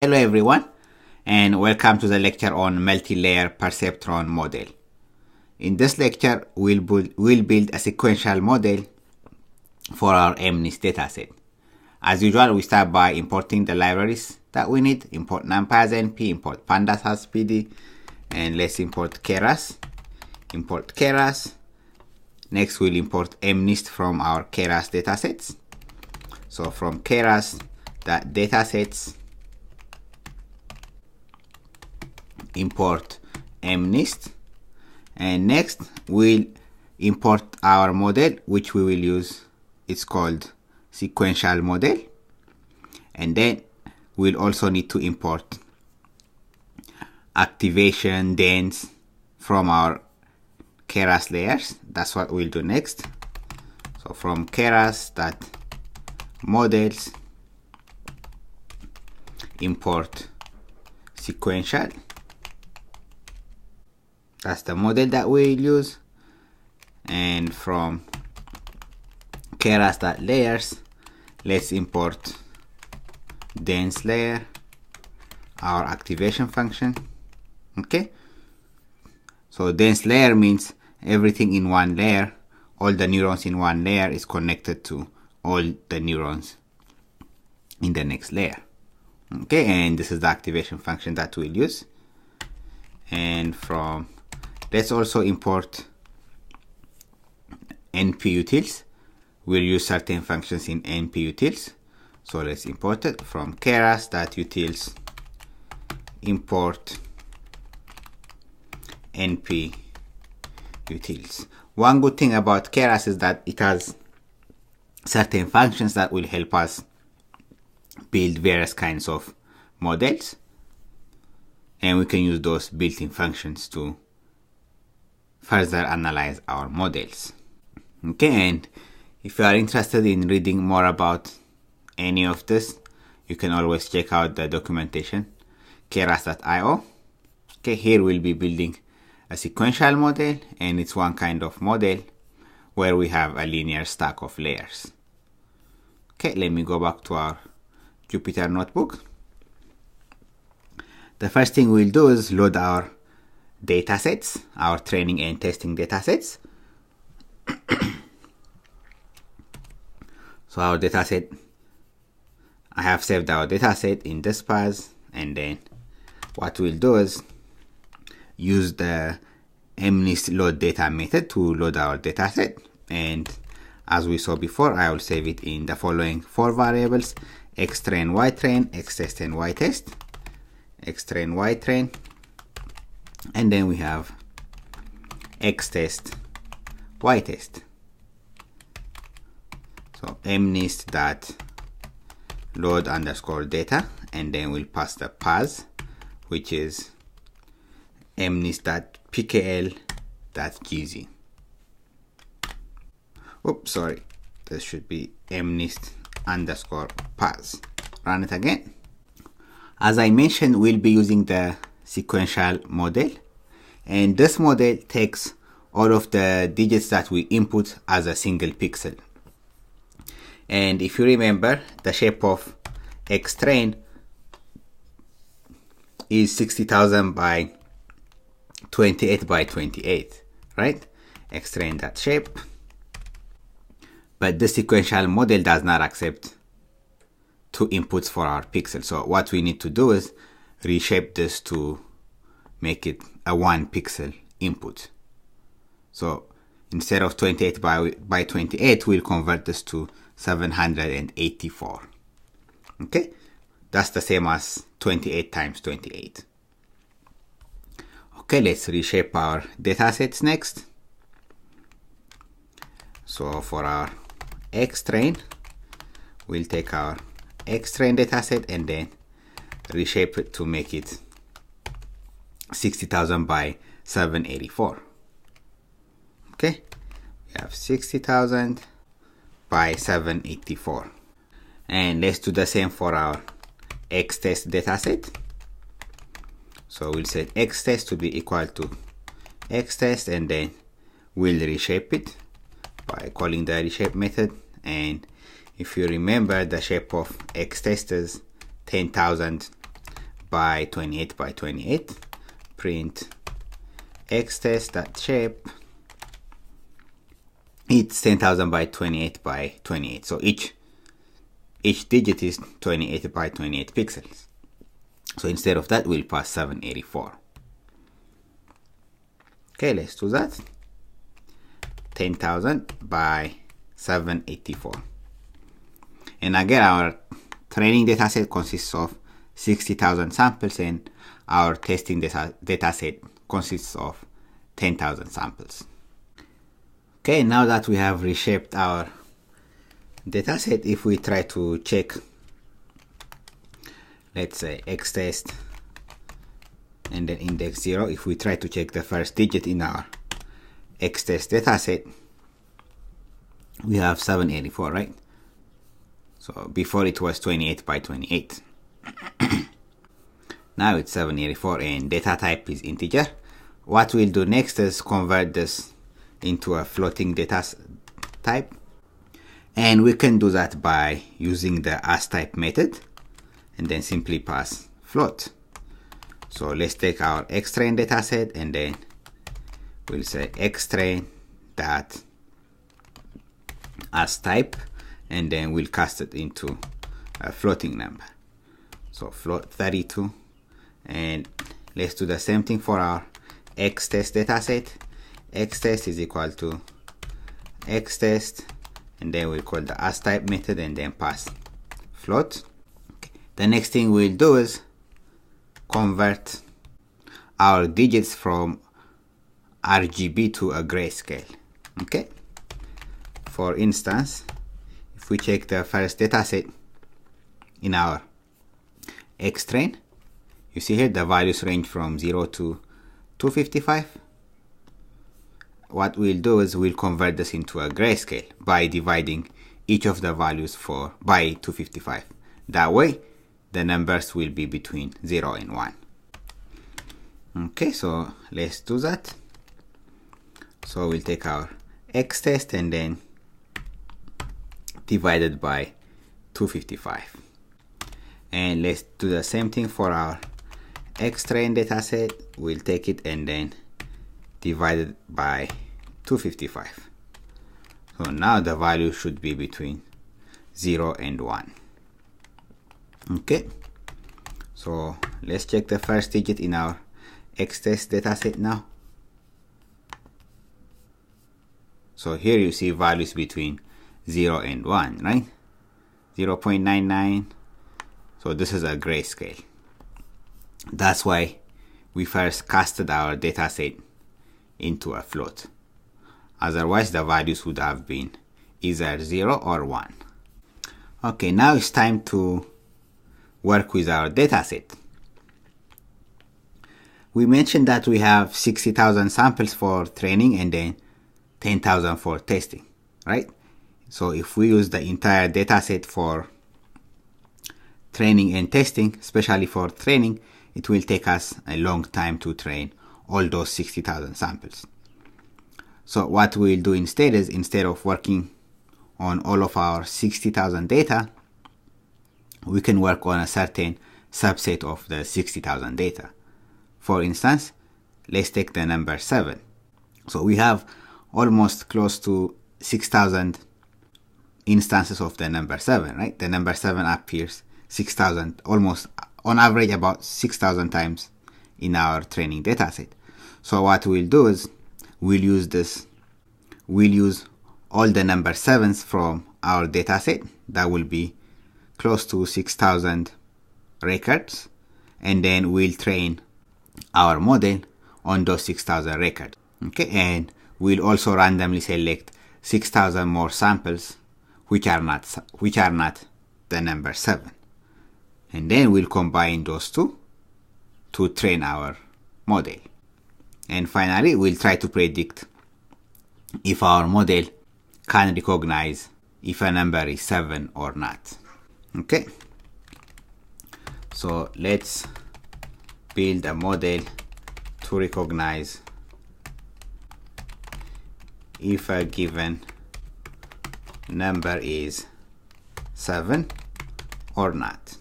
Hello everyone, and welcome to the lecture on multi-layer perceptron model. In this lecture, we'll build a sequential model for our MNIST dataset. As usual, we start by importing the libraries that we need. Import numpy as np, import pandas as pd, and let's import Keras. Import Keras. Next, we'll import MNIST from our Keras datasets. So from Keras datasets, import MNIST, and next we'll import our model, which we will use. It's called sequential model, and then we'll also need to import activation dense from our Keras layers. That's what we'll do next. So from Keras models, import sequential. That's the model that we'll use. And from Keras layers, let's import dense layer, our activation function. Okay, so dense layer means everything in one layer, all the neurons in one layer is connected to all the neurons in the next layer. Okay, and this is the activation function that we'll use. And from, let's also import nputils. We'll use certain functions in nputils. So let's import it from Keras.utils, import nputils. One good thing about Keras is that it has certain functions that will help us build various kinds of models, and we can use those built-in functions to further analyze our models. Okay, and if you are interested in reading more about any of this, you can always check out the documentation, keras.io. Okay, here we'll be building a sequential model, and it's one kind of model where we have a linear stack of layers. Okay, let me go back to our Jupyter notebook. The first thing we'll do is load our datasets, our training and testing datasets. So our dataset, I have saved our dataset in this path, and then what we'll do is use the MNIST load data method to load our dataset. And as we saw before, I will save it in the following four variables: xtrain, ytrain, xtest, and ytest. Xtrain, ytrain, and then we have xtest, ytest. So MNIST load underscore data, and then we'll pass the path, which is MNIST.pkl.gz. Oops, sorry, this should be MNIST underscore path. Run it again. As I mentioned, we'll be using the sequential model, and this model takes all of the digits that we input as a single pixel. And if you remember, the shape of xtrain is 60,000 by 28 by 28, right? xtrain.shape. But the sequential model does not accept two inputs for our pixel. So what we need to do is reshape this to make it a 1 pixel input. So instead of 28 by 28, we'll convert this to 784. Okay, that's the same as 28 times 28. Okay, let's reshape our datasets next. So for our xtrain, we'll take our xtrain dataset and then reshape it to make it 60,000 by 784. Okay, we have 60,000 by 784. And let's do the same for our xtest dataset. So we'll set xtest to be equal to xtest, and then we'll reshape it by calling the reshape method. And if you remember, the shape of xtest is 10,000 by 28 by 28, print xtest.shape. It's 10,000 by 28 by 28. So each digit is 28 by 28 pixels. So instead of that, we'll pass 784. Okay, let's do that. 10,000 by 784. And again, our training dataset consists of 60,000 samples, and our testing dataset consists of 10,000 samples. Okay, now that we have reshaped our dataset, if we try to check, let's say xtest and then index 0, if we try to check the first digit in our xtest dataset, we have 784, right? So before it was 28 by 28. Now it's 784 and data type is integer. What we'll do next is convert this into a floating data type, and we can do that by using the asType method and then simply pass float. So let's take our xtrain dataset and then we'll say xtrain dot asType, and then we'll cast it into a floating number. So float 32, and let's do the same thing for our xtest dataset. Xtest is equal to xtest, and then we'll call the asType method and then pass float. Okay. The next thing we'll do is convert our digits from RGB to a grayscale. Okay. For instance, if we check the first dataset in our xtrain, you see here the values range from 0 to 255. What we'll do is we'll convert this into a grayscale by dividing each of the values by 255. That way, the numbers will be between 0 and 1. Okay, so let's do that. So we'll take our xtest and then divide it by 255. And let's do the same thing for our xtrain dataset. We'll take it and then divide it by 255. So now the value should be between 0 and 1. Okay, so let's check the first digit in our xtest dataset now. So here you see values between 0 and 1, right? 0.99. So this is a grayscale. That's why we first casted our dataset into a float. Otherwise, the values would have been either 0 or 1. Okay, now it's time to work with our dataset. We mentioned that we have 60,000 samples for training and then 10,000 for testing, right? So if we use the entire dataset for training and testing, especially for training, it will take us a long time to train all those 60,000 samples. So what we'll do instead is, instead of working on all of our 60,000 data, we can work on a certain subset of the 60,000 data. For instance, let's take the number 7. So we have almost close to 6,000 instances of the number 7, right? The number 7 appears 6,000, almost on average about 6,000 times in our training dataset. So what we'll do is we'll use all the number 7s from our dataset. That will be close to 6,000 records, and then we'll train our model on those 6,000 records. Okay, and we'll also randomly select 6,000 more samples which are not the number 7, and then we'll combine those two to train our model. And finally, we'll try to predict if our model can recognize if a number is 7 or not. Okay, so let's build a model to recognize if a given number is 7 or not.